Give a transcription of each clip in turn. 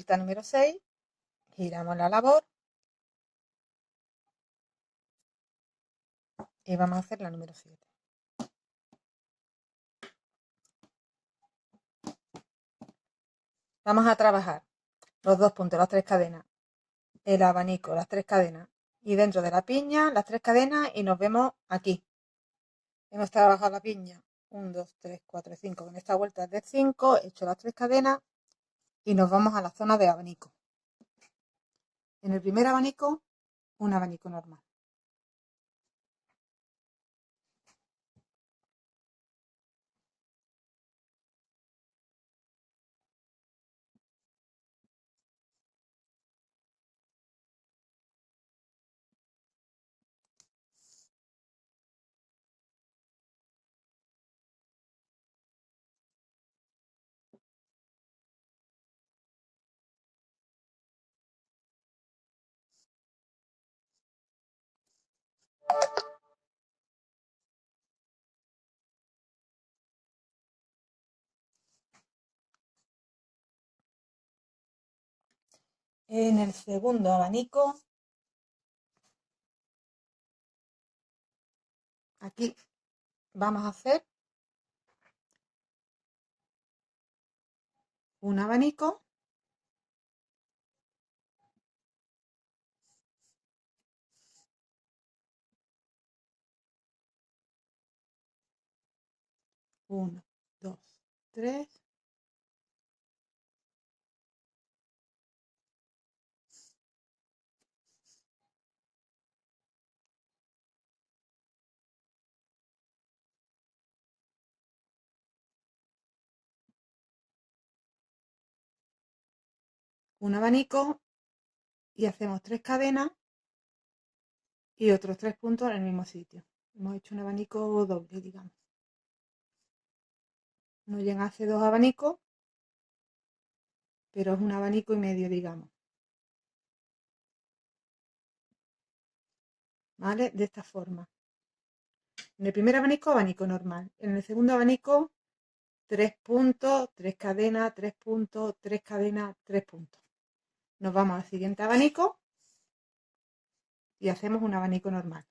vuelta número 6, giramos la labor y vamos a hacer la número 7. Vamos a trabajar los 2 puntos, las 3 cadenas, el abanico, las 3 cadenas y dentro de la piña las 3 cadenas y nos vemos aquí. Hemos trabajado la piña 1, 2, 3, 4, 5. Con esta vuelta es de 5, he hecho las 3 cadenas y nos vamos a la zona de abanico. En el primer abanico, un abanico normal. En el segundo abanico, aquí vamos a hacer un abanico uno, 2, 3, un abanico y hacemos 3 cadenas y otros 3 puntos en el mismo sitio. Hemos hecho un abanico doble, digamos. No llega a hacer 2 abanicos, pero es un abanico y medio, digamos. ¿Vale? De esta forma. En el primer abanico, abanico normal. En el segundo abanico, 3 puntos, 3 cadenas, 3 puntos, 3 cadenas, 3 puntos. Nos vamos al siguiente abanico y hacemos un abanico normal.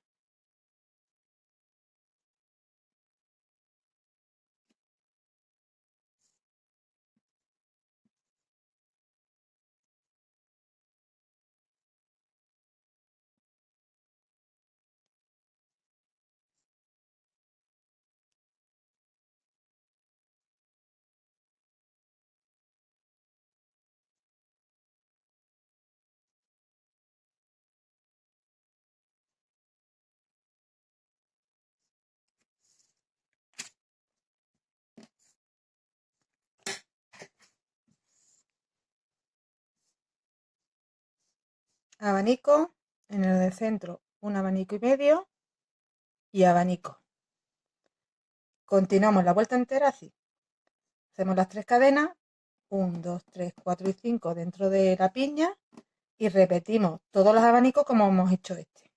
Abanico, en el del centro un abanico y medio y abanico. Continuamos la vuelta entera así. Hacemos las 3 cadenas, 1, 2, 3, 4 y 5 dentro de la piña y repetimos todos los abanicos como hemos hecho este.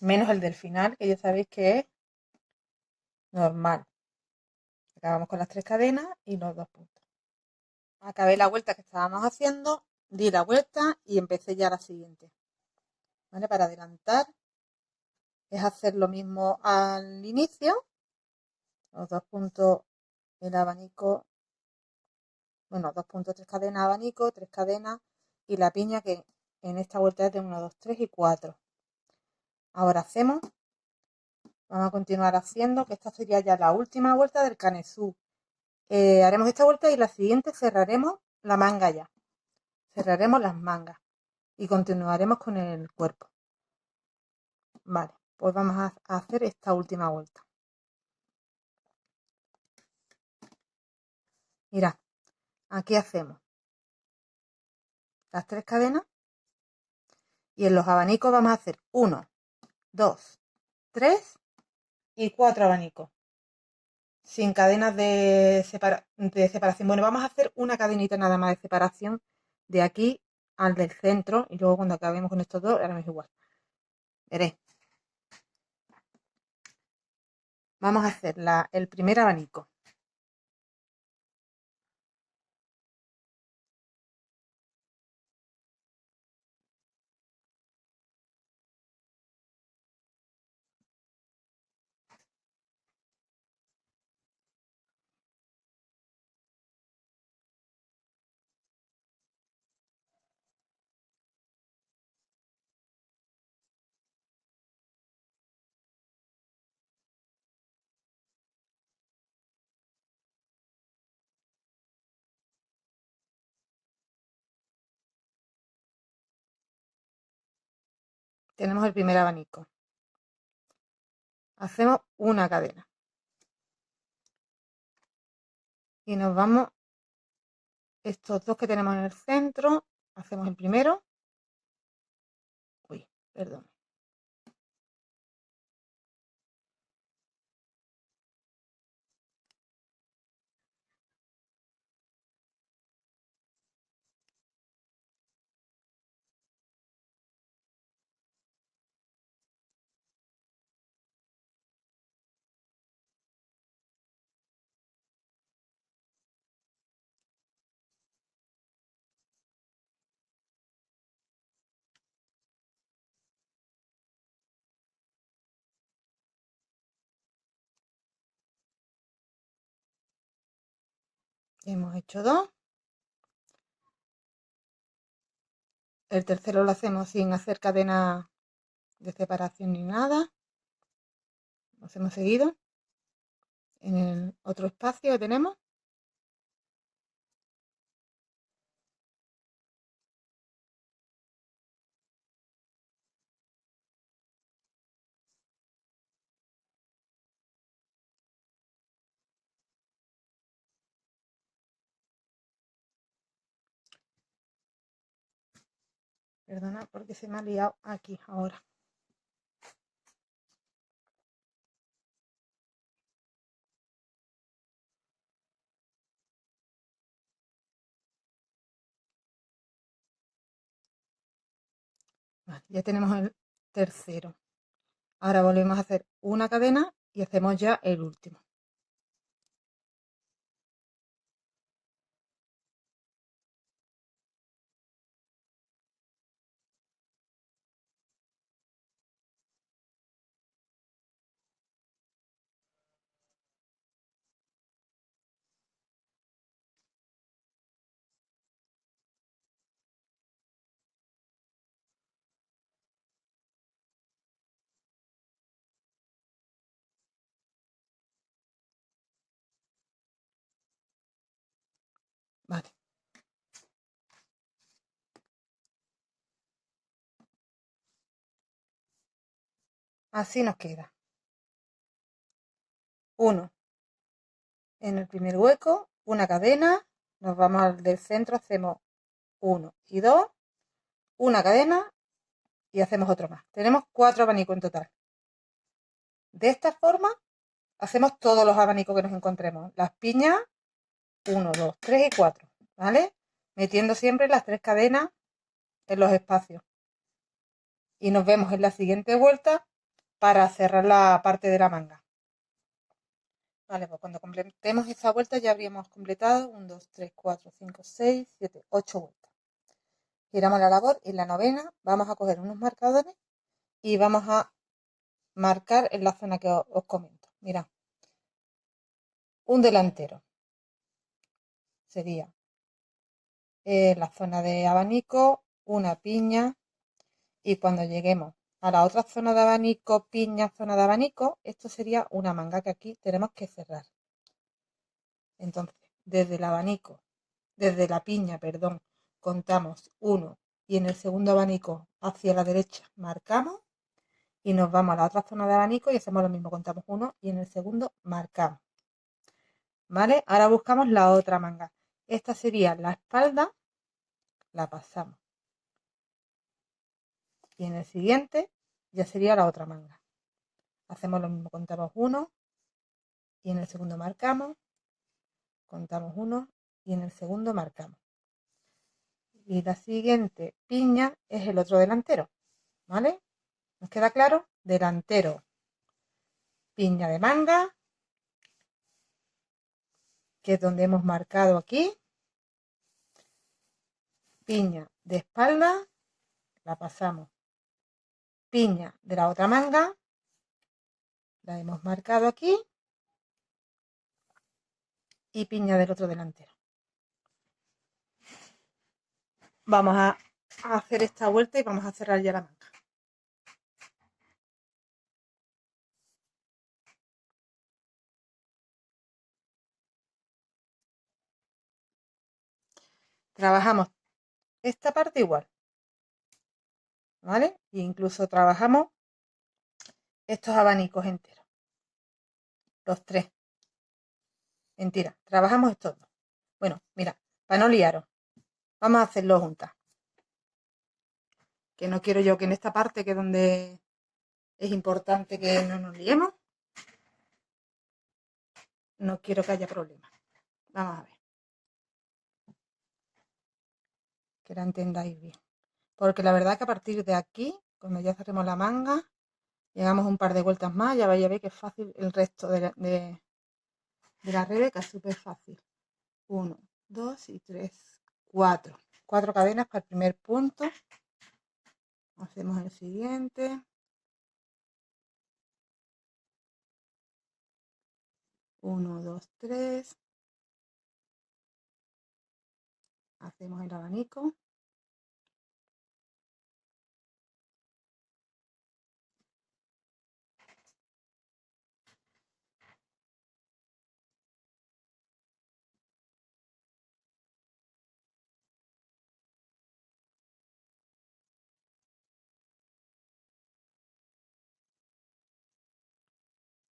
Menos el del final, que ya sabéis que es normal. Acabamos con las 3 cadenas y los 2 puntos. Acabé la vuelta que estábamos haciendo, di la vuelta y empecé ya la siguiente. ¿Vale? Para adelantar es hacer lo mismo al inicio, los 2 puntos, el abanico, bueno, 2 puntos, 3 cadenas, abanico, 3 cadenas y la piña que en esta vuelta es de 1, 2, 3 y 4. Ahora vamos a continuar haciendo, que esta sería ya la última vuelta del canesú. Haremos esta vuelta y la siguiente cerraremos la manga ya. Cerraremos las mangas y continuaremos con el cuerpo. Vale, pues vamos a hacer esta última vuelta. Mirad, aquí hacemos las 3 cadenas y en los abanicos vamos a hacer 1, 2, 3 y 4 abanicos. Sin cadenas de separación. Bueno, vamos a hacer una cadenita nada más de separación de aquí al del centro y luego cuando acabemos con estos dos haremos igual. Veréis. Vamos a hacer el primer abanico. tenemos el primer abanico. Hacemos una cadena. Y nos vamos, estos dos que tenemos en el centro, hacemos el primero. Uy, perdón. Hemos hecho dos. El tercero lo hacemos sin hacer cadena de separación ni nada. Lo hacemos seguido. En el otro espacio que tenemos. Perdona porque se me ha liado aquí ahora. Vale, ya tenemos el tercero. Ahora volvemos a hacer una cadena y hacemos ya el último. Vale. Así nos queda. Uno en el primer hueco, una cadena, nos vamos al del centro, hacemos 1 y 2, una cadena y hacemos otro más. Tenemos 4 abanicos en total. De esta forma hacemos todos los abanicos que nos encontremos. Las piñas, 1, 2, 3 y 4, ¿vale? Metiendo siempre las 3 cadenas en los espacios. Y nos vemos en la siguiente vuelta para cerrar la parte de la manga. Vale, pues cuando completemos esta vuelta ya habríamos completado 1, 2, 3, 4, 5, 6, 7, 8 vueltas. Giramos la labor y en la novena vamos a coger unos marcadores y vamos a marcar en la zona que os comento. Mirad, un delantero sería la zona de abanico, una piña, y cuando lleguemos a la otra zona de abanico, piña, zona de abanico, esto sería una manga que aquí tenemos que cerrar. Entonces, desde el abanico, desde la piña, perdón, contamos 1 y en el segundo abanico hacia la derecha marcamos y nos vamos a la otra zona de abanico y hacemos lo mismo, contamos 1 y en el segundo marcamos. ¿Vale? Ahora buscamos la otra manga. Esta sería la espalda, la pasamos. Y en el siguiente ya sería la otra manga. Hacemos lo mismo, contamos 1 y en el segundo marcamos, contamos 1 y en el segundo marcamos. Y la siguiente piña es el otro delantero, ¿vale? ¿Nos queda claro? Delantero, piña de manga, que es donde hemos marcado aquí, piña de espalda, la pasamos, piña de la otra manga, la hemos marcado aquí y piña del otro delantero. Vamos a hacer esta vuelta y vamos a cerrar ya la manga. Trabajamos esta parte igual. ¿vale? E incluso trabajamos estos abanicos enteros, los tres. Mentira, trabajamos estos dos. Bueno, mira, para no liaros, vamos a hacerlo juntas. Que no quiero yo que en esta parte, que es donde es importante que no nos liemos, no quiero que haya problemas. Vamos a ver. Que la entendáis bien. Porque la verdad que a partir de aquí, cuando ya cerremos la manga, llegamos un par de vueltas más, ya vais a ver que es fácil el resto de la Rebeca, es súper fácil. 1, 2 y 3, 4. 4 cadenas para el primer punto. Hacemos el siguiente. 1, 2, 3. Hacemos el abanico.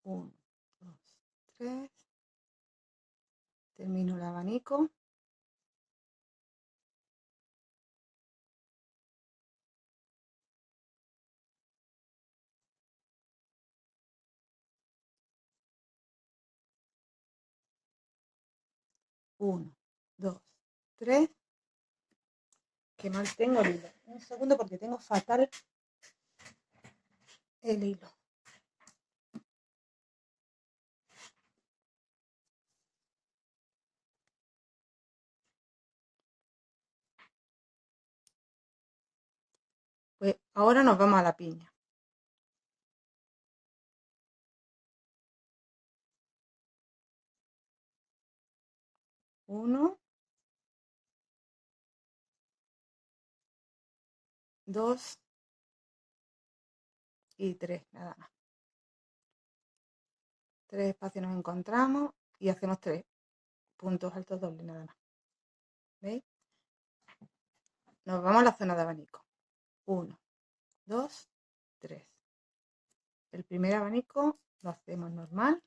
1, 2, 3. Termino el abanico. 1, 2, 3. Que mal tengo el hilo. Un segundo porque tengo fatal el hilo. Pues ahora nos vamos a la piña. 1, 2 y 3, nada más. 3 espacios nos encontramos y hacemos 3 puntos altos dobles, nada más. ¿Veis? Nos vamos a la zona de abanico. 1, 2, 3. El primer abanico lo hacemos normal.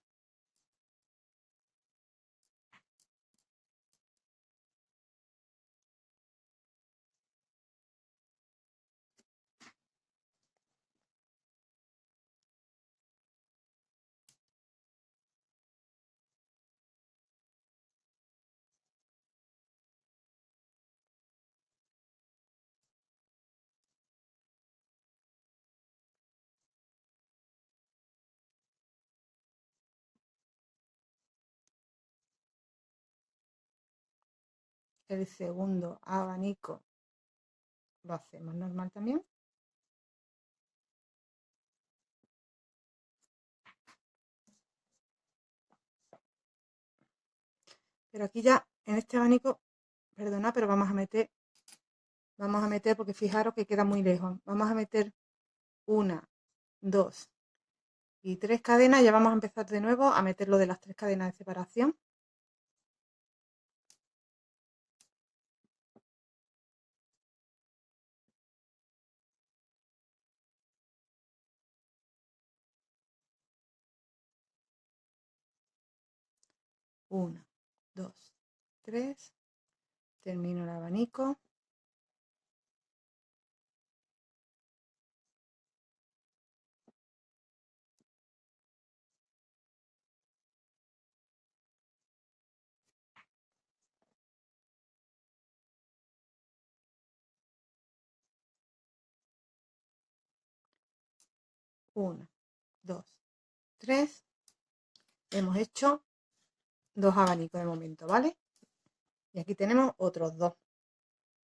'El segundo abanico lo hacemos normal también. Pero aquí ya, en este abanico, perdona, pero vamos a meter porque fijaros que queda muy lejos. Vamos a meter 1, 2 y 3 cadenas. Ya vamos a empezar de nuevo a meter lo de las 3 cadenas de separación. 1, 2, 3. Termino el abanico. 1, 2, 3. Hemos hecho 2 abanicos de momento, ¿vale? Y aquí tenemos otros 2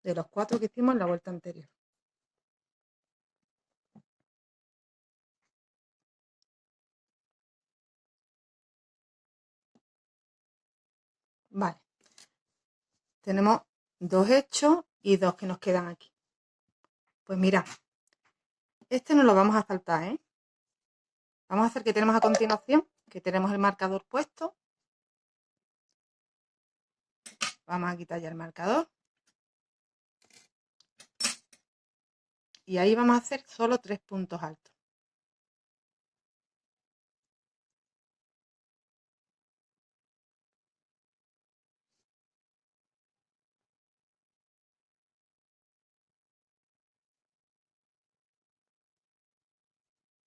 de los 4 que hicimos en la vuelta anterior. Vale. Tenemos 2 hechos y 2 que nos quedan aquí. Pues mira, este no lo vamos a saltar, ¿eh? Vamos a hacer que tenemos a continuación, que tenemos el marcador puesto. Vamos a quitar ya el marcador. y ahí vamos a hacer solo 3 puntos altos.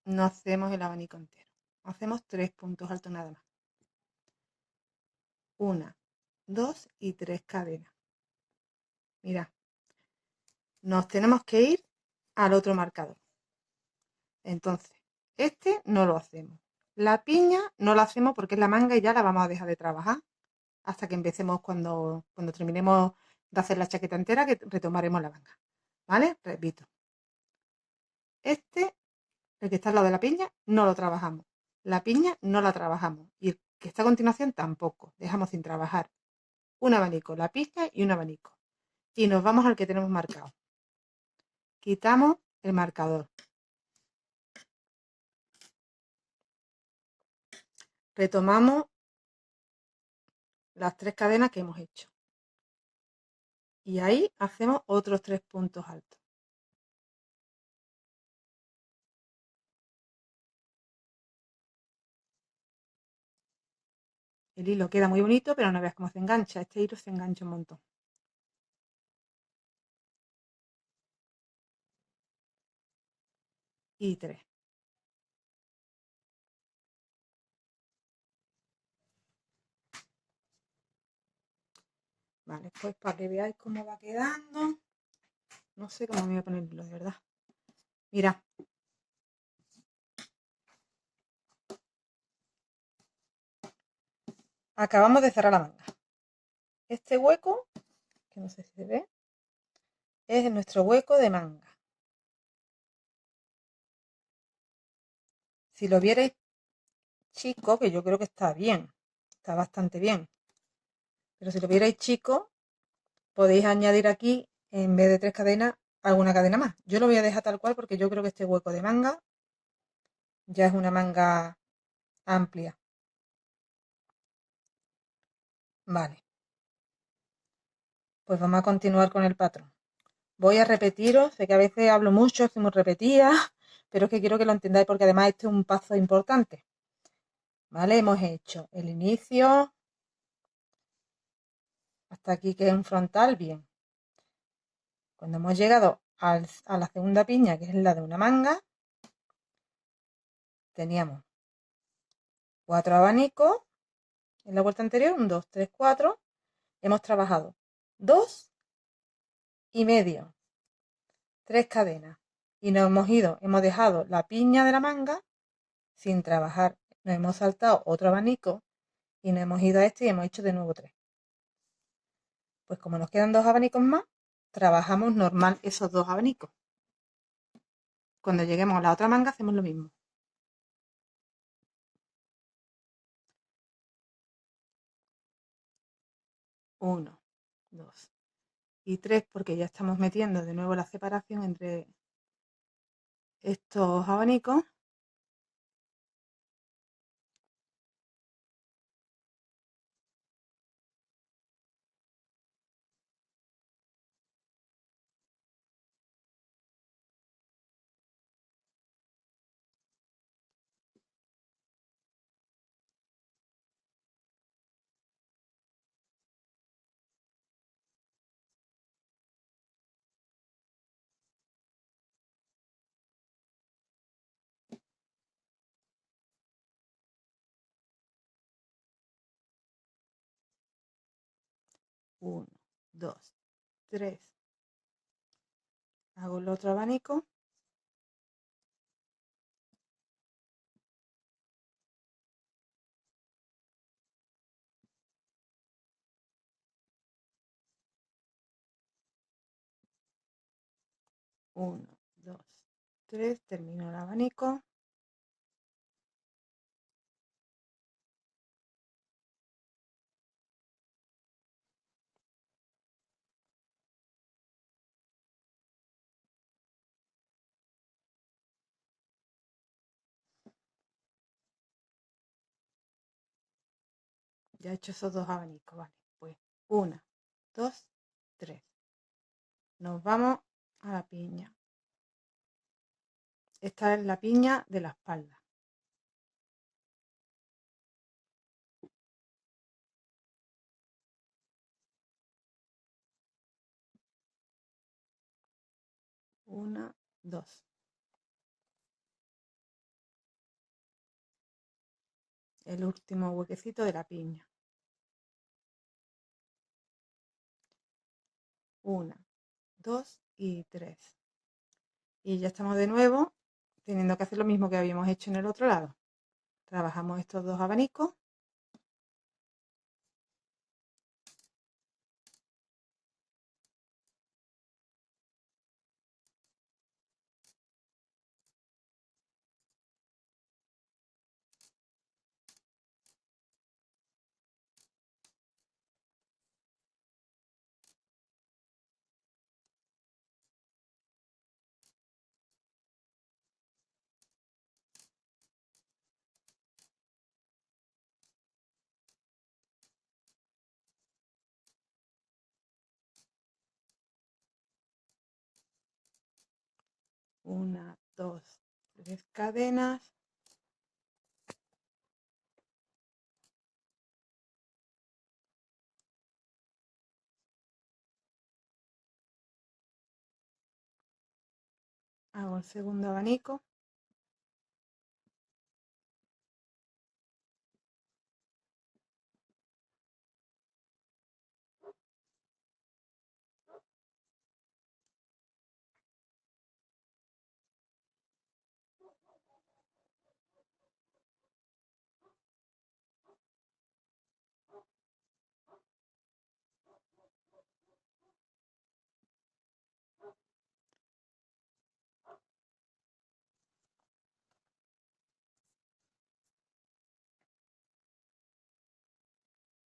No hacemos el abanico entero, hacemos 3 puntos altos nada más. 1, 2 y 3 cadenas. Mirad, nos tenemos que ir al otro marcador. Entonces, este no lo hacemos. La piña no la hacemos porque es la manga y ya la vamos a dejar de trabajar hasta que empecemos cuando terminemos de hacer la chaqueta entera, que retomaremos la manga. ¿Vale? Repito. Este, el que está al lado de la piña, no lo trabajamos. La piña no la trabajamos. Y el que está a continuación tampoco. Dejamos sin trabajar un abanico, la piña y un abanico. Y nos vamos al que tenemos marcado. Quitamos el marcador. Retomamos las 3 cadenas que hemos hecho. Y ahí hacemos otros 3 puntos altos. El hilo queda muy bonito, pero no veas cómo se engancha. Este hilo se engancha un montón. Y 3. Vale, pues para que veáis cómo va quedando. No sé cómo me voy a poner el hilo, de verdad. Mirad. Acabamos de cerrar la manga. Este hueco, que no sé si se ve, es nuestro hueco de manga. Si lo vierais chico, que yo creo que está bien, está bastante bien, pero si lo vierais chico, podéis añadir aquí, en vez de 3 cadenas, alguna cadena más. Yo lo voy a dejar tal cual porque yo creo que este hueco de manga ya es una manga amplia. Vale, pues vamos a continuar con el patrón. Voy a repetiros, sé que a veces hablo mucho, estoy muy repetida, pero es que quiero que lo entendáis porque además este es un paso importante. ¿Vale? Hemos hecho el inicio hasta aquí, que es un frontal, bien. Cuando hemos llegado a la segunda piña, que es la de una manga, teníamos 4 abanicos en la vuelta anterior, 1, 2, 3, 4. Hemos trabajado 2 y medio, 3 cadenas. Y nos hemos dejado la piña de la manga sin trabajar. Nos hemos saltado otro abanico y nos hemos ido a este y hemos hecho de nuevo 3. Pues como nos quedan 2 abanicos más, trabajamos normal esos 2 abanicos. Cuando lleguemos a la otra manga hacemos lo mismo. 1, 2 y 3, porque ya estamos metiendo de nuevo la separación entre estos abanicos. Uno, 2, 3. Hago el otro abanico. Uno, 2, 3. Termino el abanico. Ya he hecho esos 2 abanicos, vale. Pues 1, 2, 3. Nos vamos a la piña. Esta es la piña de la espalda. Una, dos. El último huequecito de la piña. Una, dos y tres. Y ya estamos de nuevo teniendo que hacer lo mismo que habíamos hecho en el otro lado. Trabajamos estos dos abanicos. Una, dos, tres cadenas. Hago el segundo abanico.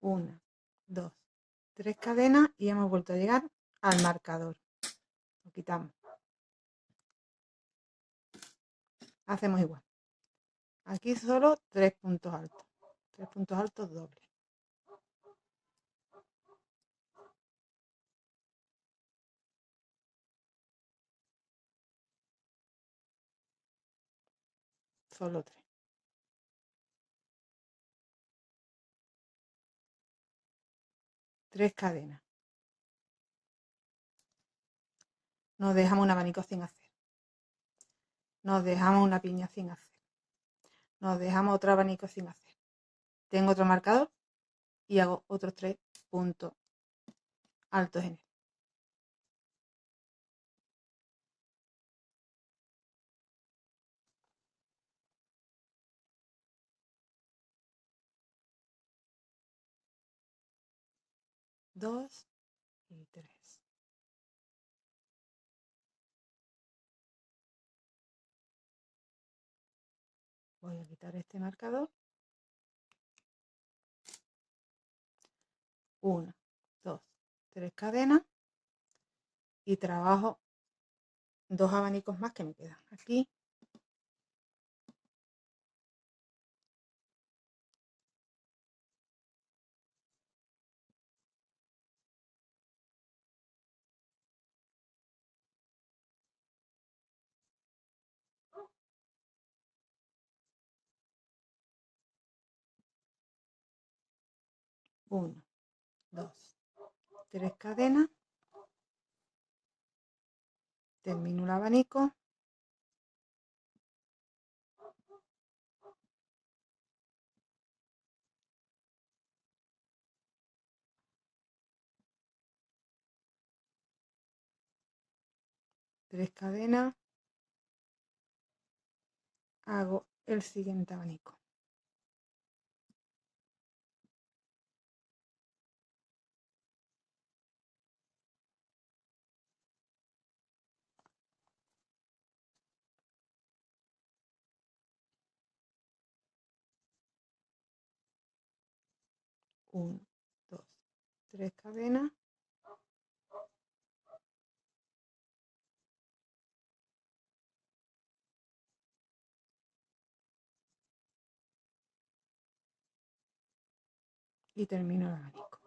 Una, dos, tres cadenas y hemos vuelto a llegar al marcador. Lo quitamos. Hacemos igual. Aquí solo 3 puntos altos. 3 puntos altos dobles. Solo 3. 3 cadenas. Nos dejamos un abanico sin hacer. Nos dejamos una piña sin hacer. Nos dejamos otro abanico sin hacer. Tengo otro marcador y hago otros 3 puntos altos en él. Dos y 3. Voy a quitar este marcador. 1, 2, 3 cadenas y trabajo 2 abanicos más que me quedan aquí. Uno, dos, tres cadenas. Termino el abanico. Tres cadenas. Hago el siguiente abanico. Uno, dos, tres cadenas. Y termino el abanico.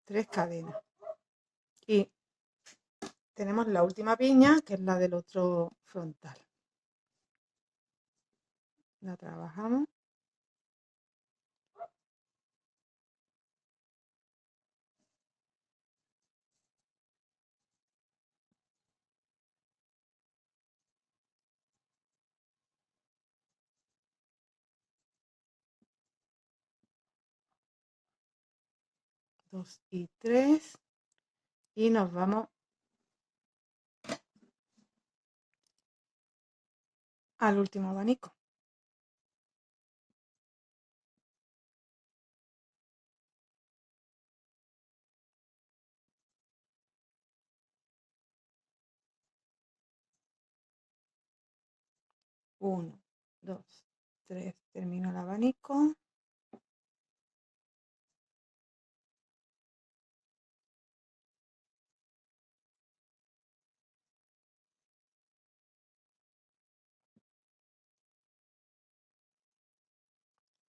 Tres cadenas. Y tenemos la última piña, que es la del otro frontal. La trabajamos. Dos y tres. Y nos vamos al último abanico. Uno, dos, tres. Termino el abanico.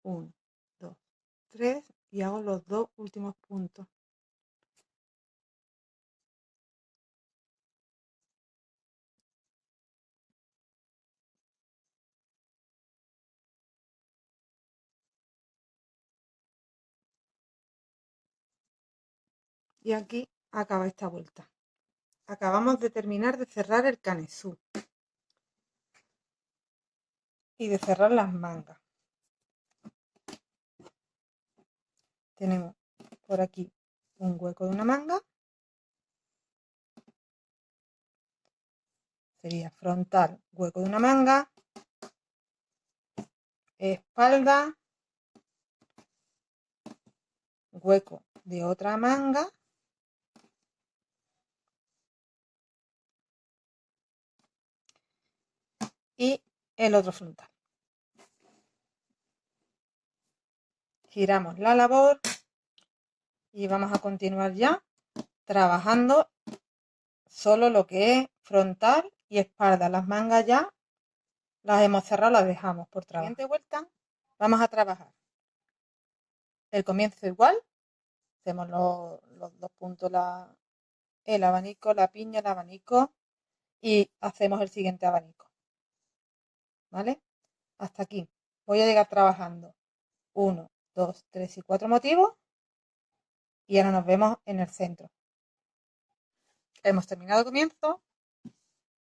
Uno, dos, tres. Y hago los dos últimos puntos. Y aquí acaba esta vuelta. Acabamos de terminar de cerrar el canesú y de cerrar las mangas. Tenemos por aquí un hueco de una manga, sería frontal, hueco de una manga, espalda, hueco de otra manga y el otro frontal. Giramos la labor y vamos a continuar ya trabajando solo lo que es frontal y espalda. Las mangas ya las hemos cerrado, las dejamos por trabajo. Siguiente vuelta vamos a trabajar el comienzo igual, hacemos los dos puntos, el abanico, la piña, el abanico y hacemos el siguiente abanico, ¿vale? Hasta aquí voy a llegar trabajando 1, 2, 3 y 4 motivos y ahora nos vemos en el centro. Hemos terminado el comienzo,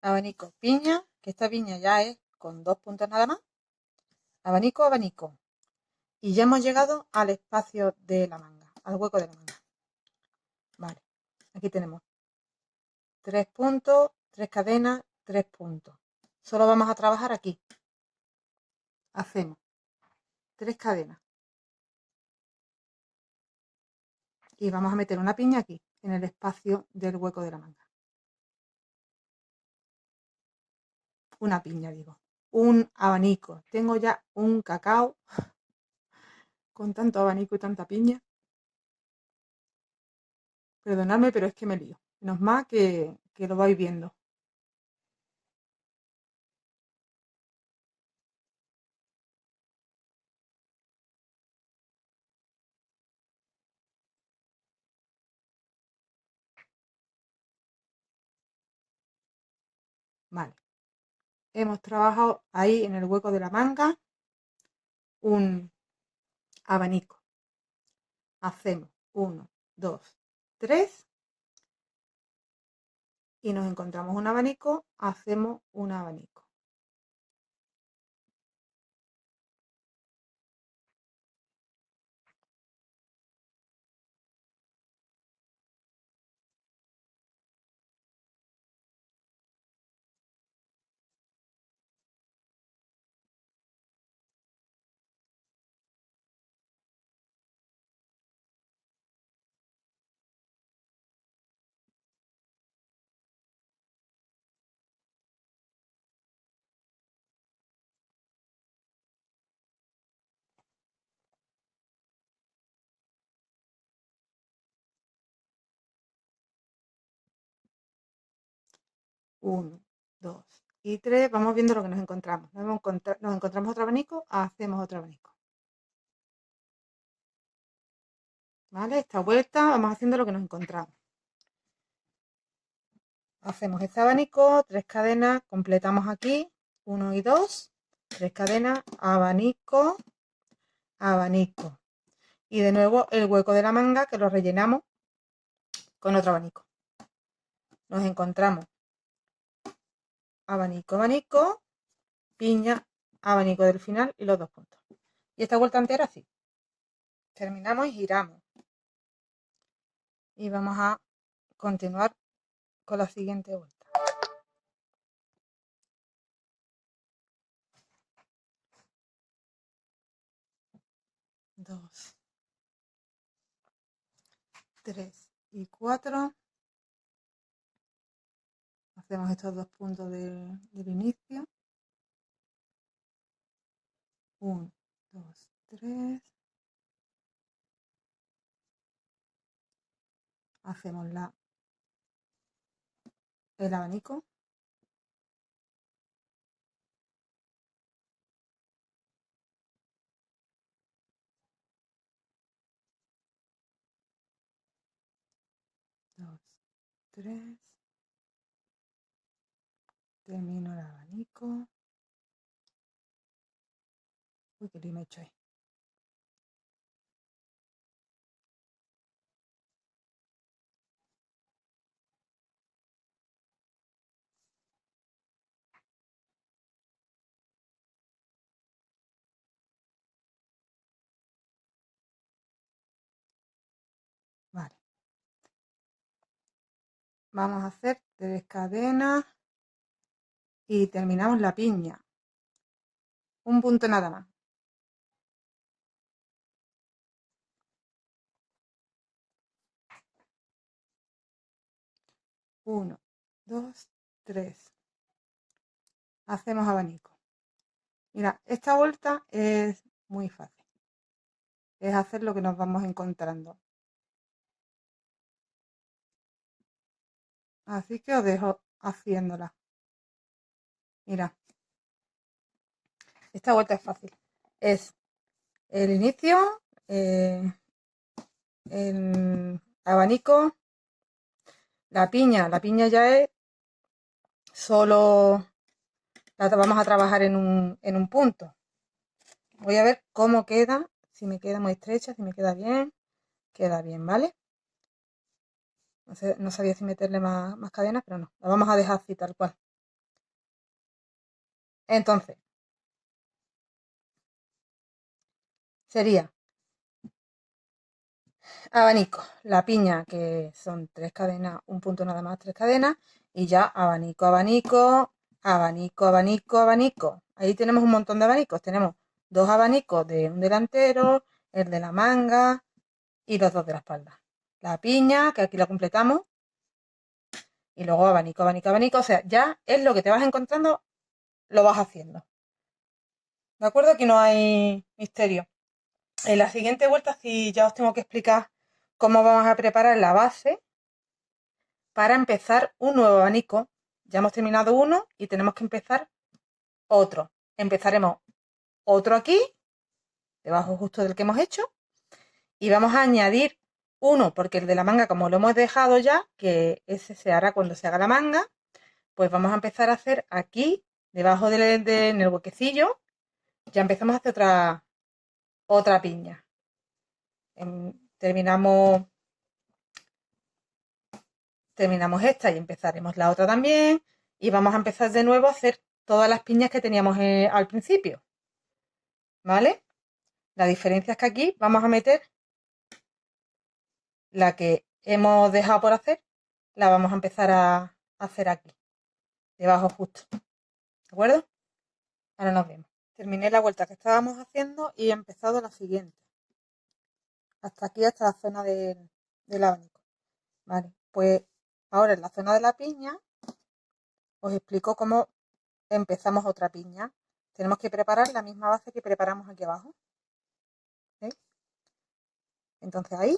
abanico, piña, que esta piña ya es con 2 puntos nada más, abanico, abanico. Y ya hemos llegado al espacio de la manga, al hueco de la manga. Vale, aquí tenemos 3 puntos, 3 cadenas, 3 puntos. Solo vamos a trabajar aquí. Hacemos 3 cadenas. Y vamos a meter una piña aquí, en el espacio del hueco de la manga. Una piña, digo. Un abanico. Tengo ya un cacao con tanto abanico y tanta piña. Perdonadme, pero es que me lío. Menos mal que lo vais viendo. Vale. Hemos trabajado ahí en el hueco de la manga un abanico. Hacemos 1, 2, 3 y nos encontramos un abanico, hacemos un abanico. Uno, dos y tres. Vamos viendo lo que nos encontramos. Nos encontramos otro abanico, hacemos otro abanico. ¿Vale? Esta vuelta vamos haciendo lo que nos encontramos. hacemos este abanico, 3 cadenas, completamos aquí, 1 y 2, 3 cadenas, abanico, abanico. Y de nuevo el hueco de la manga que lo rellenamos con otro abanico. Nos encontramos abanico, abanico, piña, abanico del final y los 2 puntos. Y esta vuelta entera así. Terminamos y giramos. Y vamos a continuar con la siguiente vuelta. 2, 3 y 4. Hacemos estos 2 puntos del inicio. 1, 2, 3. Hacemos el abanico. Dos, 3. Termino el abanico. Uy, qué lío me he hecho ahí. Vale. Vamos a hacer 3 cadenas y terminamos la piña. Un punto nada más. 1, 2, 3. Hacemos abanico. Mira, esta vuelta es muy fácil. Es hacer lo que nos vamos encontrando. Así que os dejo haciéndola. Mira, esta vuelta es fácil. Es el inicio, el abanico, la piña. La piña ya es solo, la vamos a trabajar en un punto. Voy a ver cómo queda, si me queda muy estrecha, si me queda bien, ¿vale? No sabía si meterle más cadenas, pero no, la vamos a dejar así tal cual. Entonces, sería abanico, la piña, que son 3 cadenas, un punto nada más, 3 cadenas, y ya abanico, abanico, abanico, abanico, abanico. Ahí tenemos un montón de abanicos. Tenemos 2 abanicos de un delantero, el de la manga y los 2 de la espalda. La piña, que aquí la completamos, y luego abanico, abanico, abanico. O sea, ya es lo que te vas encontrando, lo vas haciendo. ¿De acuerdo? Aquí no hay misterio. En la siguiente vuelta sí ya os tengo que explicar cómo vamos a preparar la base para empezar un nuevo abanico. Ya hemos terminado uno y tenemos que empezar otro. Empezaremos otro aquí, debajo justo del que hemos hecho, y vamos a añadir uno, porque el de la manga, como lo hemos dejado ya, que ese se hará cuando se haga la manga, pues vamos a empezar a hacer aquí, debajo en el huequecillo, ya empezamos a hacer otra piña. Terminamos esta y empezaremos la otra también, y vamos a empezar de nuevo a hacer todas las piñas que teníamos al principio, ¿vale? La diferencia es que aquí vamos a meter la que hemos dejado por hacer, la vamos a empezar a hacer aquí, debajo justo, ¿de acuerdo? Ahora nos vemos. Terminé la vuelta que estábamos haciendo y he empezado la siguiente. Hasta aquí, hasta la zona del abanico. Vale, pues ahora en la zona de la piña os explico cómo empezamos otra piña. Tenemos que preparar la misma base que preparamos aquí abajo. ¿Sí? Entonces ahí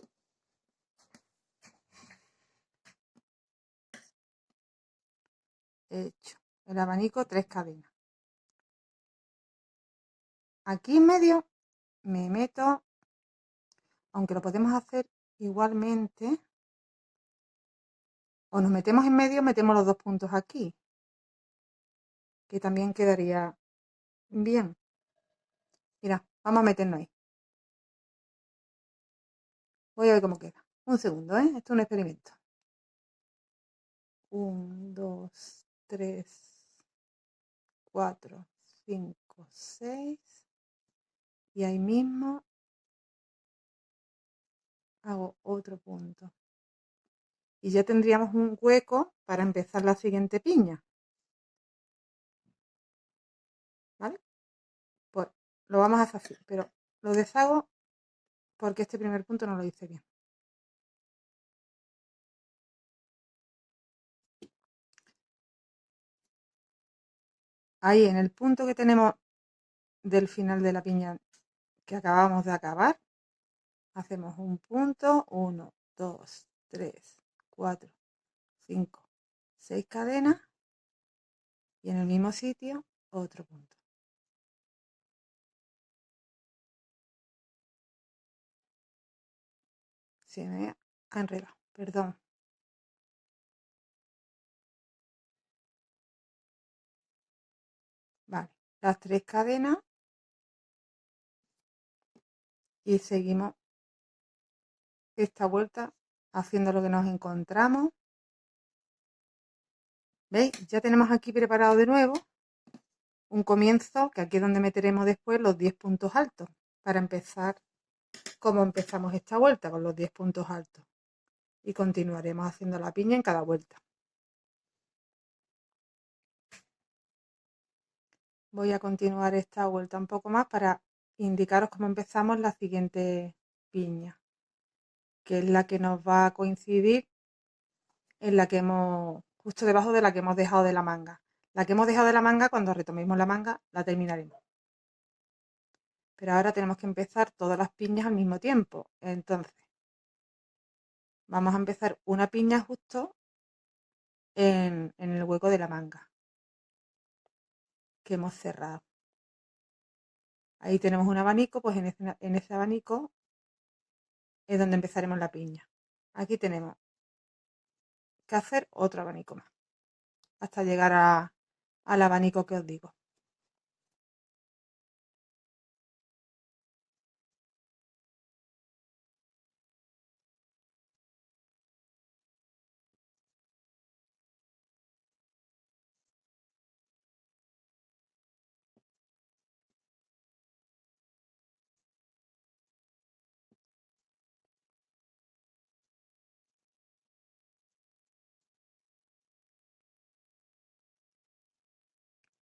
he hecho el abanico 3 cadenas. Aquí en medio me meto, aunque lo podemos hacer igualmente, o nos metemos en medio, metemos los 2 puntos aquí, que también quedaría bien. Mira, vamos a meternos ahí. Voy a ver cómo queda. Un segundo, ¿eh? Esto es un experimento. 1, 2, 3, 4, 5, 6. Y ahí mismo hago otro punto. Y ya tendríamos un hueco para empezar la siguiente piña. ¿Vale? Pues lo vamos a hacer así, pero lo deshago porque este primer punto no lo hice bien. Ahí en el punto que tenemos del final de la piña que acabamos de acabar, hacemos un punto, 1, 2, 3, 4, 5, 6 cadenas y en el mismo sitio otro punto. Se me ha enredado, perdón. Vale, las 3 cadenas y seguimos esta vuelta haciendo lo que nos encontramos. ¿Veis? Ya tenemos aquí preparado de nuevo un comienzo, que aquí es donde meteremos después los 10 puntos altos, para empezar como empezamos esta vuelta, con los 10 puntos altos. Y continuaremos haciendo la piña en cada vuelta. Voy a continuar esta vuelta un poco más para indicaros cómo empezamos la siguiente piña, que es la que nos va a coincidir en la que hemos, justo debajo de la que hemos dejado de la manga. La que hemos dejado de la manga, cuando retomemos la manga, la terminaremos. Pero ahora tenemos que empezar todas las piñas al mismo tiempo. Entonces, vamos a empezar una piña justo en el hueco de la manga que hemos cerrado. Ahí tenemos un abanico, pues en ese abanico es donde empezaremos la piña. Aquí tenemos que hacer otro abanico más, hasta llegar al abanico que os digo.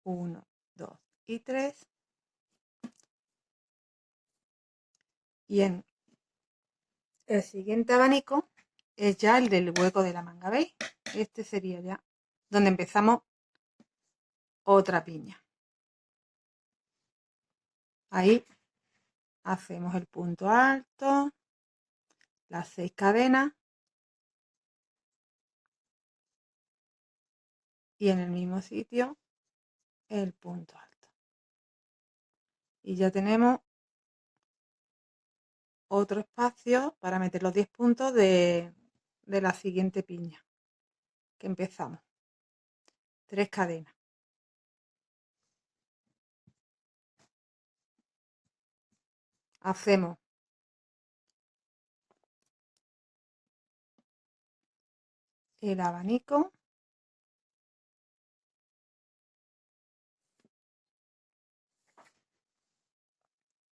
Uno, 2 y 3. Y en el siguiente abanico es ya el del hueco de la manga, ¿veis? Este sería ya donde empezamos otra piña. Ahí hacemos el punto alto, las 6 cadenas y en el mismo sitio el punto alto. Y ya tenemos otro espacio para meter los 10 puntos de la siguiente piña que empezamos. 3 cadenas. Hacemos el abanico.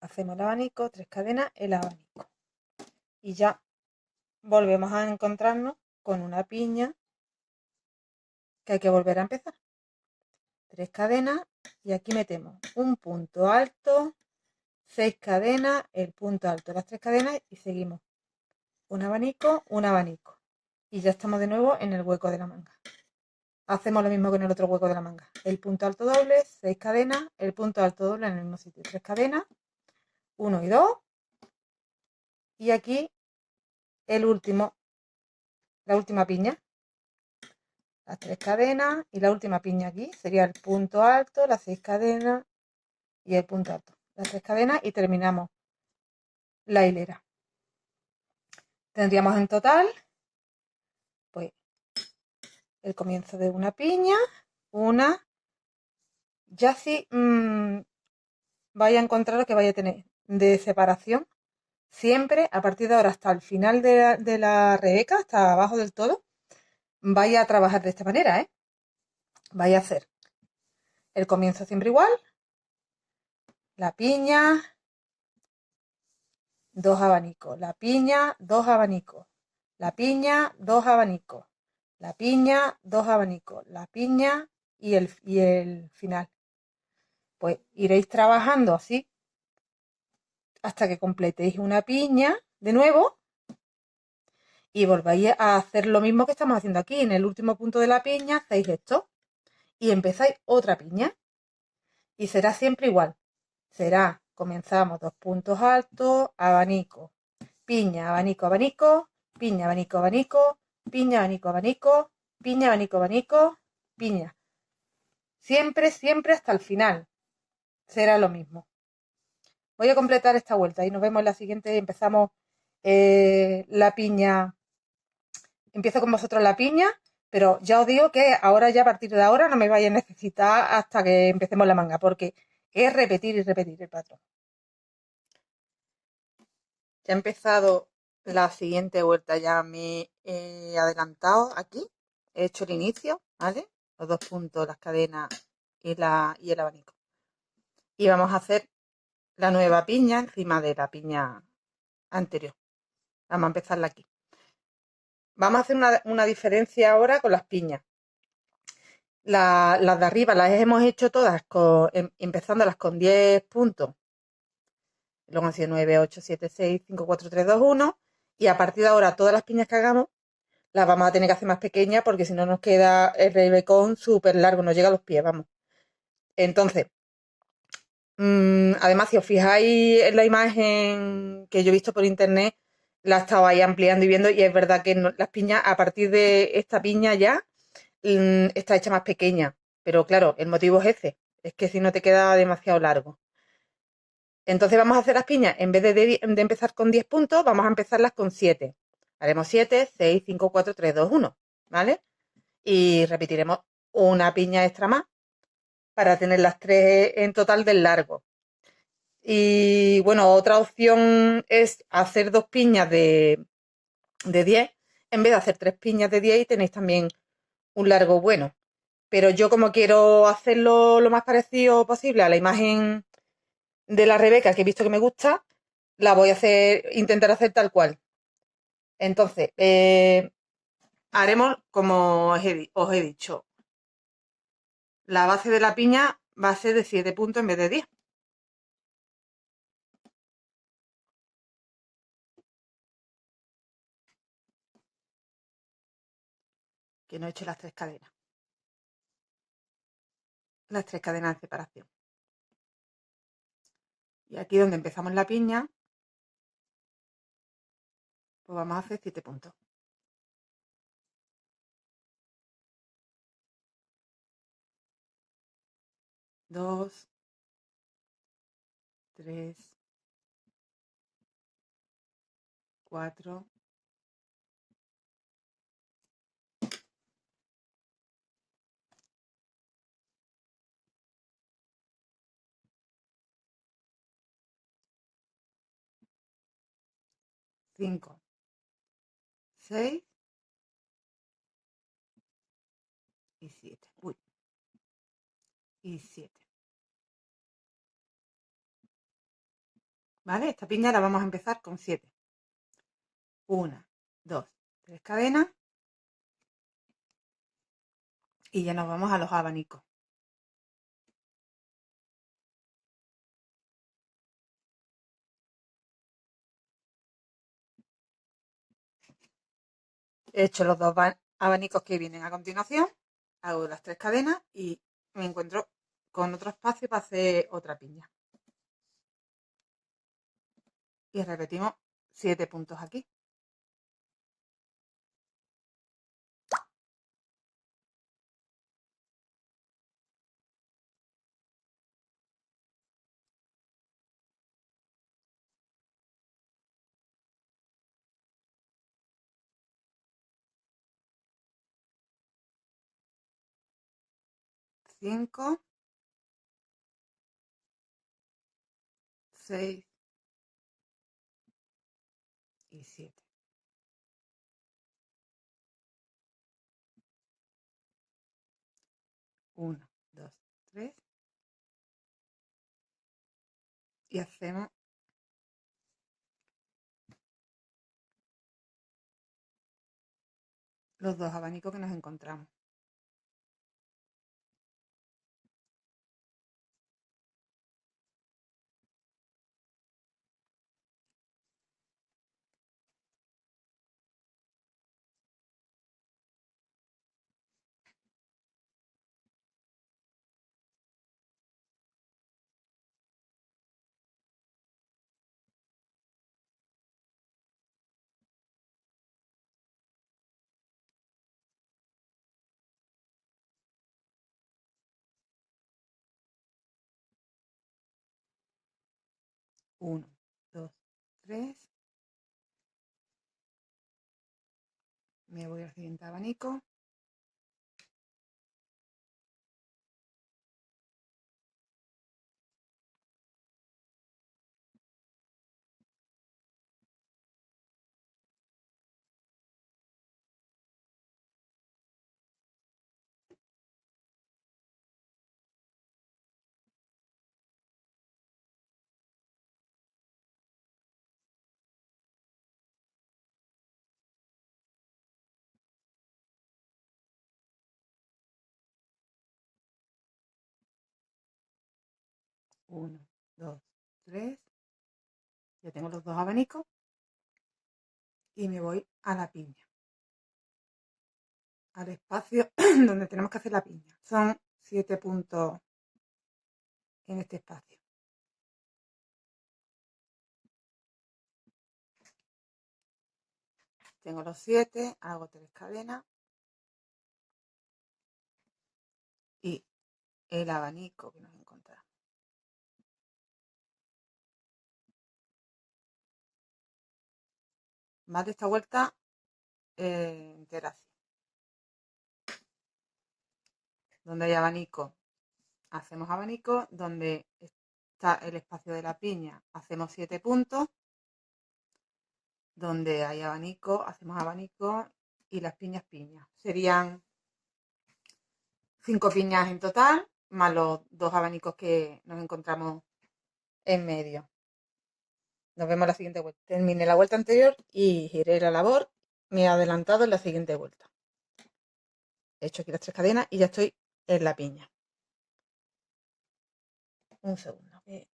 Hacemos el abanico, 3 cadenas, el abanico. Y ya volvemos a encontrarnos con una piña que hay que volver a empezar. 3 cadenas y aquí metemos un punto alto, 6 cadenas, el punto alto, las 3 cadenas y seguimos. Un abanico, un abanico. Y ya estamos de nuevo en el hueco de la manga. Hacemos lo mismo que en el otro hueco de la manga. El punto alto doble, 6 cadenas, el punto alto doble en el mismo sitio. 3 cadenas, 1 y 2. Y aquí el último, la última piña. Las 3 cadenas y la última piña aquí sería el punto alto, las 6 cadenas y el punto alto. Las 3 cadenas y terminamos la hilera. Tendríamos en total, pues, el comienzo de una piña, una, ya sí vaya a encontrar lo que vaya a tener de separación. Siempre, a partir de ahora hasta el final de la rebeca, hasta abajo del todo, vaya a trabajar de esta manera, ¿eh? Vaya a hacer el comienzo siempre igual, la piña, dos abanicos, la piña, dos abanicos, la piña, dos abanicos, la piña, dos abanicos, la piña y el final. Pues iréis trabajando así hasta que completéis una piña de nuevo y volváis a hacer lo mismo que estamos haciendo aquí. En el último punto de la piña hacéis esto y empezáis otra piña y será siempre igual. Será, comenzamos dos puntos altos, abanico, piña, abanico, abanico, piña, abanico, abanico, piña, abanico, abanico, piña, abanico, abanico, piña. Siempre, siempre hasta el final. Será lo mismo. Voy a completar esta vuelta y nos vemos en la siguiente. Empezamos la piña. Empiezo con vosotros la piña, pero ya os digo que ahora ya a partir de ahora no me vais a necesitar hasta que empecemos la manga, porque es repetir y repetir el patrón. Ya he empezado la siguiente vuelta, ya me he adelantado aquí, he hecho el inicio, ¿vale? Los dos puntos, las cadenas y el abanico. Y vamos a hacer la nueva piña encima de la piña anterior. Vamos a empezarla aquí. Vamos a hacer una diferencia ahora con las piñas. Las de arriba las hemos hecho todas empezándolas con 10 puntos. Luego han sido 9, 8, 7, 6, 5, 4, 3, 2, 1. Y a partir de ahora todas las piñas que hagamos las vamos a tener que hacer más pequeñas porque si no nos queda el rebecón súper largo, nos llega a los pies, vamos. Entonces, además, si os fijáis en la imagen que yo he visto por internet, la estaba ahí ampliando y viendo y es verdad que las piñas, a partir de esta piña ya, está hecha más pequeña. Pero claro, el motivo es ese, es que si no te queda demasiado largo. Entonces vamos a hacer las piñas, en vez de empezar con 10 puntos, vamos a empezarlas con 7. Haremos 7, 6, 5, 4, 3, 2, 1, ¿vale? Y repetiremos una piña extra más para tener las 3 en total del largo. Y bueno, otra opción es hacer 2 piñas de 10 en vez de hacer 3 piñas de 10 y tenéis también un largo bueno. Pero yo como quiero hacerlo lo más parecido posible a la imagen de la Rebeca que he visto que me gusta, la voy a intentar hacer tal cual. Entonces, haremos como os he dicho. La base de la piña va a ser de 7 puntos en vez de 10. Que no he hecho las 3 cadenas. Las 3 cadenas de separación. Y aquí donde empezamos la piña, pues vamos a hacer 7 puntos. 2, 3, 4, 5, 6 y 7. Uy, y 7. ¿Vale? Esta piña la vamos a empezar con 7. 1, 2, 3 cadenas. Y ya nos vamos a los abanicos. He hecho los 2 abanicos que vienen a continuación. Hago las 3 cadenas y me encuentro con otro espacio para hacer otra piña. Y repetimos 7 puntos aquí. 5, 6 y 7. 1, 2, 3. Y hacemos los dos abanicos que nos encontramos. Uno, dos, tres. Me voy al siguiente abanico. Uno, dos, tres. Ya tengo los dos abanicos. Y me voy a la piña. Al espacio donde tenemos que hacer la piña. Son 7 puntos en este espacio. Tengo los 7, hago 3 cadenas y el abanico que nos encontramos. Más de esta vuelta entera así. Donde hay abanico, hacemos abanico. Donde está el espacio de la piña, hacemos 7 puntos. Donde hay abanico, hacemos abanico y las piñas, piñas. Serían 5 piñas en total, más los 2 abanicos que nos encontramos en medio. Nos vemos en la siguiente vuelta. Terminé la vuelta anterior y giré la labor. Me he adelantado en la siguiente vuelta. He hecho aquí las 3 cadenas y ya estoy en la piña. Un segundo, que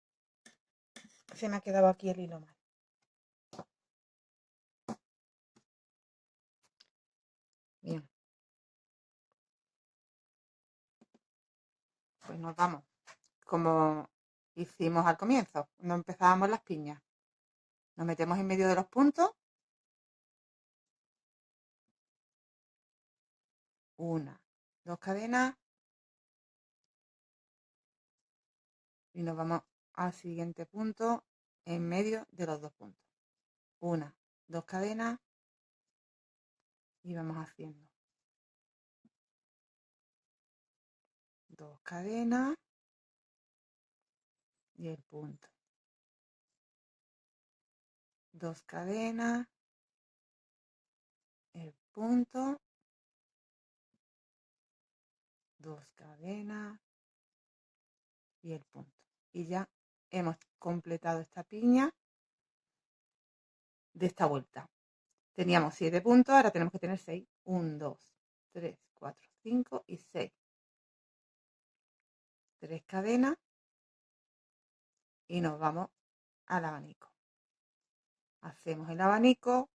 se me ha quedado aquí el hilo mal. Bien. Pues nos vamos. Como hicimos al comienzo, cuando empezábamos las piñas. Nos metemos en medio de los puntos. Una, 2 cadenas. Y nos vamos al siguiente punto en medio de los 2 puntos. Una, 2 cadenas. Y vamos haciendo 2 cadenas y el punto. 2 cadenas, el punto, 2 cadenas y el punto. Y ya hemos completado esta piña de esta vuelta. Teníamos 7 puntos, ahora tenemos que tener 6. 1, 2, 3, 4, 5 y 6. 3 cadenas y nos vamos al abanico. Hacemos el abanico,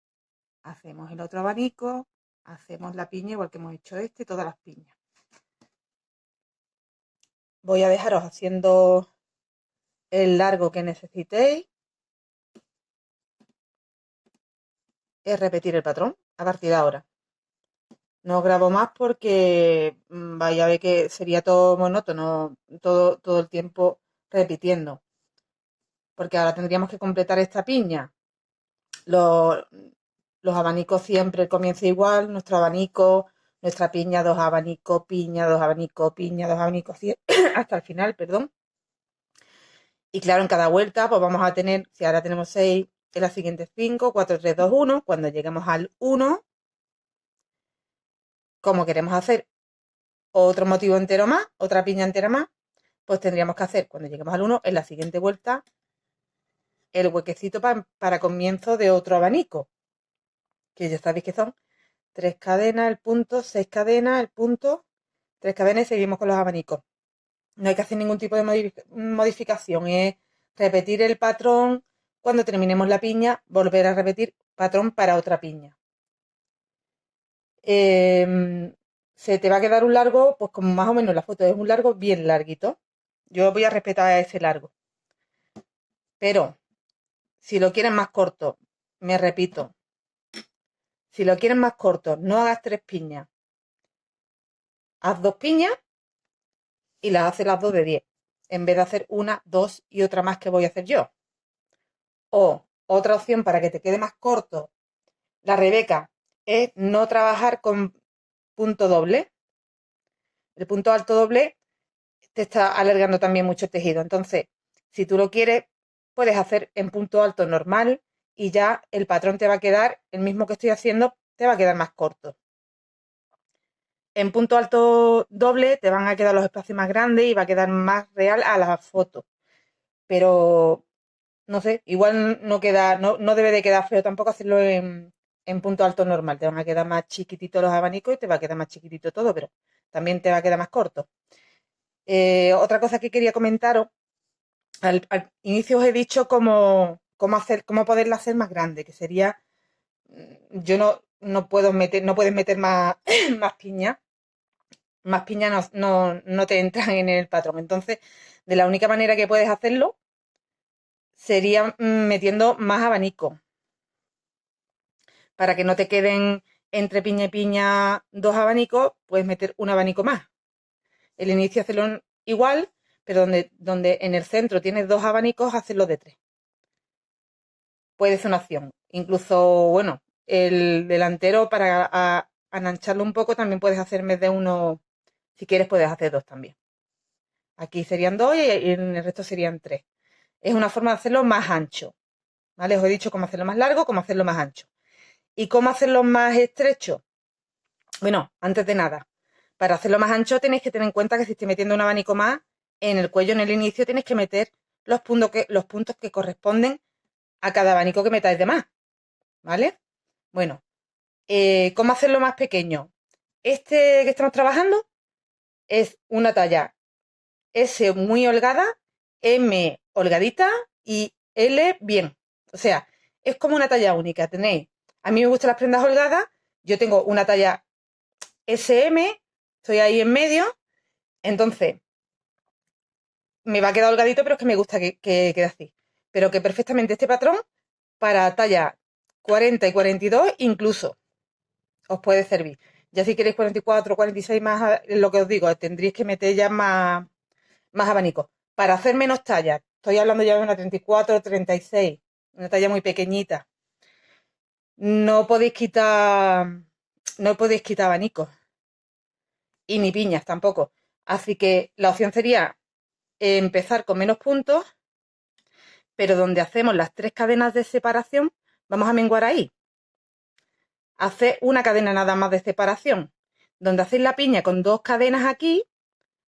hacemos el otro abanico, hacemos la piña igual que hemos hecho todas las piñas. Voy a dejaros haciendo el largo que necesitéis. Es repetir el patrón a partir de ahora. No grabo más porque vaya a ver que sería todo monótono, todo el tiempo repitiendo. Porque ahora tendríamos que completar esta piña. Los abanicos siempre comienza igual. Nuestro abanico nuestra piña, dos abanicos, piña, dos abanicos, piña, dos abanicos, así hasta el final, perdón. Y claro, en cada vuelta, pues vamos a tener, si ahora tenemos 6, en la siguiente 5, 4, 3, 2, 1. Cuando lleguemos al 1, como queremos hacer otro motivo entero más, otra piña entera más, pues tendríamos que hacer, cuando lleguemos al 1, en la siguiente vuelta, el huequecito para comienzo de otro abanico, que ya sabéis que son 3 cadenas, el punto, 6 cadenas, el punto, 3 cadenas y seguimos con los abanicos. No hay que hacer ningún tipo de modificación, es repetir el patrón cuando terminemos la piña, volver a repetir patrón para otra piña. Se te va a quedar un largo, pues como más o menos la foto es un largo bien larguito. Yo voy a respetar ese largo. Pero si lo quieres más corto, me repito, si lo quieres más corto, no hagas 3 piñas. Haz 2 piñas y las haces las 2 de 10. En vez de hacer una, 2 y otra más que voy a hacer yo. O otra opción para que te quede más corto, la Rebeca, es no trabajar con punto doble. El punto alto doble te está alargando también mucho el tejido. Entonces, si tú lo quieres, puedes hacer en punto alto normal y ya el patrón te va a quedar, el mismo que estoy haciendo, te va a quedar más corto. En punto alto doble te van a quedar los espacios más grandes y va a quedar más real a la foto. Pero, no sé, igual no queda, no debe de quedar feo tampoco hacerlo en punto alto normal. Te van a quedar más chiquititos los abanicos y te va a quedar más chiquitito todo, pero también te va a quedar más corto. Otra cosa que quería comentaros, al inicio os he dicho cómo poderla hacer más grande, que sería, yo no puedo meter, no puedes meter más, más piñas no te entran en el patrón. Entonces, de la única manera que puedes hacerlo sería metiendo más abanico, para que no te queden entre piña y piña 2 abanicos, puedes meter un abanico más. El inicio hacerlo igual, pero donde en el centro tienes 2 abanicos, hacerlo de 3. Puede ser una opción. Incluso, bueno, el delantero para anancharlo un poco también puedes hacer en vez de uno, si quieres puedes hacer 2 también. Aquí serían 2 y en el resto serían 3. Es una forma de hacerlo más ancho, ¿vale? Os he dicho cómo hacerlo más largo, cómo hacerlo más ancho. ¿Y cómo hacerlo más estrecho? Bueno, antes de nada, para hacerlo más ancho tenéis que tener en cuenta que si estoy metiendo un abanico más, en el cuello, en el inicio, tenéis que meter los puntos que corresponden a cada abanico que metáis de más, ¿vale? Bueno, ¿cómo hacerlo más pequeño? Este que estamos trabajando es una talla S muy holgada, M holgadita y L bien. O sea, es como una talla única. Tenéis, a mí me gustan las prendas holgadas, yo tengo una talla SM, estoy ahí en medio, entonces me va a quedar holgadito, pero es que me gusta que quede así. Pero que perfectamente este patrón para talla 40 y 42 incluso os puede servir. Ya si queréis 44, 46 más, lo que os digo, tendréis que meter ya más abanicos. Para hacer menos tallas, estoy hablando ya de una 34, 36, una talla muy pequeñita. No podéis quitar abanicos y ni piñas tampoco. Así que la opción sería empezar con menos puntos, pero donde hacemos las 3 cadenas de separación, vamos a menguar ahí. Haced una cadena nada más de separación. Donde hacéis la piña con 2 cadenas aquí,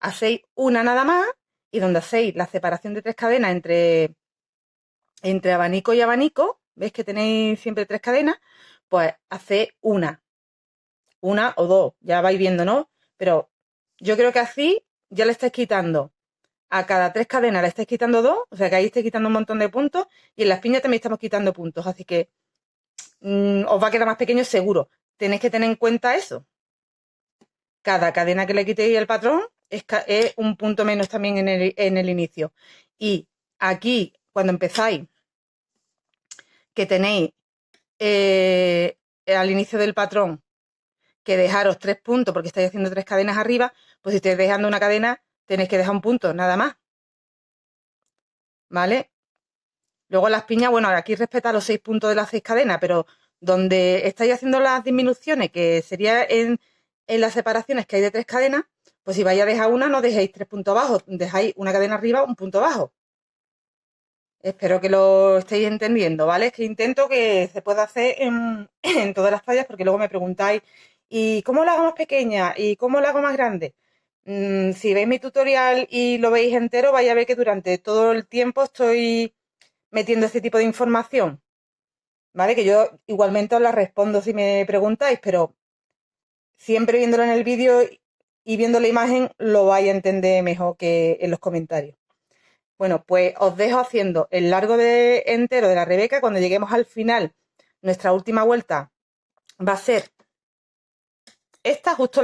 hacéis una nada más, y donde hacéis la separación de 3 cadenas entre abanico y abanico, ¿veis que tenéis siempre 3 cadenas? Pues hacéis una o 2, ya vais viendo, ¿no? Pero yo creo que así ya le estáis quitando a cada 3 cadenas, le estáis quitando 2, o sea que ahí estáis quitando un montón de puntos, y en las piñas también estamos quitando puntos, así que os va a quedar más pequeño seguro. Tenéis que tener en cuenta eso. Cada cadena que le quitéis el patrón es un punto menos también en el inicio. Y aquí, cuando empezáis, que tenéis al inicio del patrón que dejaros 3 puntos porque estáis haciendo 3 cadenas arriba, pues si estáis dejando una cadena, tenéis que dejar un punto, nada más. ¿Vale? Luego las piñas, bueno, aquí respeta los 6 puntos de las 6 cadenas, pero donde estáis haciendo las disminuciones, que sería en en las separaciones que hay de 3 cadenas, pues si vais a dejar una, no dejéis 3 puntos abajo, dejáis una cadena arriba, un punto abajo. Espero que lo estéis entendiendo, ¿vale? Es que intento que se pueda hacer en todas las tallas, porque luego me preguntáis, ¿y cómo la hago más pequeña? ¿Y cómo la hago más grande? Si veis mi tutorial y lo veis entero, vais a ver que durante todo el tiempo estoy metiendo este tipo de información, ¿vale? Que yo igualmente os la respondo si me preguntáis, pero siempre viéndolo en el vídeo y viendo la imagen lo vais a entender mejor que en los comentarios. Bueno, pues os dejo haciendo el largo entero de la Rebeca. Cuando lleguemos al final, nuestra última vuelta va a ser esta, justo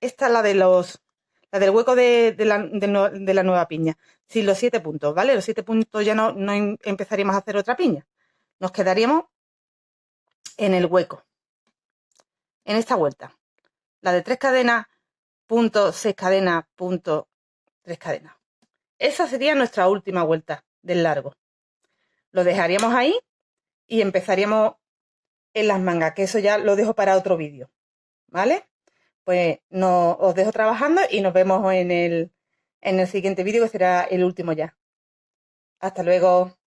esta es la del hueco de la nueva piña, sin los 7 puntos, ¿vale? Los 7 puntos ya no empezaríamos a hacer otra piña. Nos quedaríamos en el hueco, en esta vuelta. La de 3 cadenas, punto, 6 cadenas, punto, 3 cadenas. Esa sería nuestra última vuelta del largo. Lo dejaríamos ahí y empezaríamos en las mangas, que eso ya lo dejo para otro vídeo, ¿vale? Pues no, os dejo trabajando y nos vemos en el siguiente vídeo, que será el último ya. Hasta luego.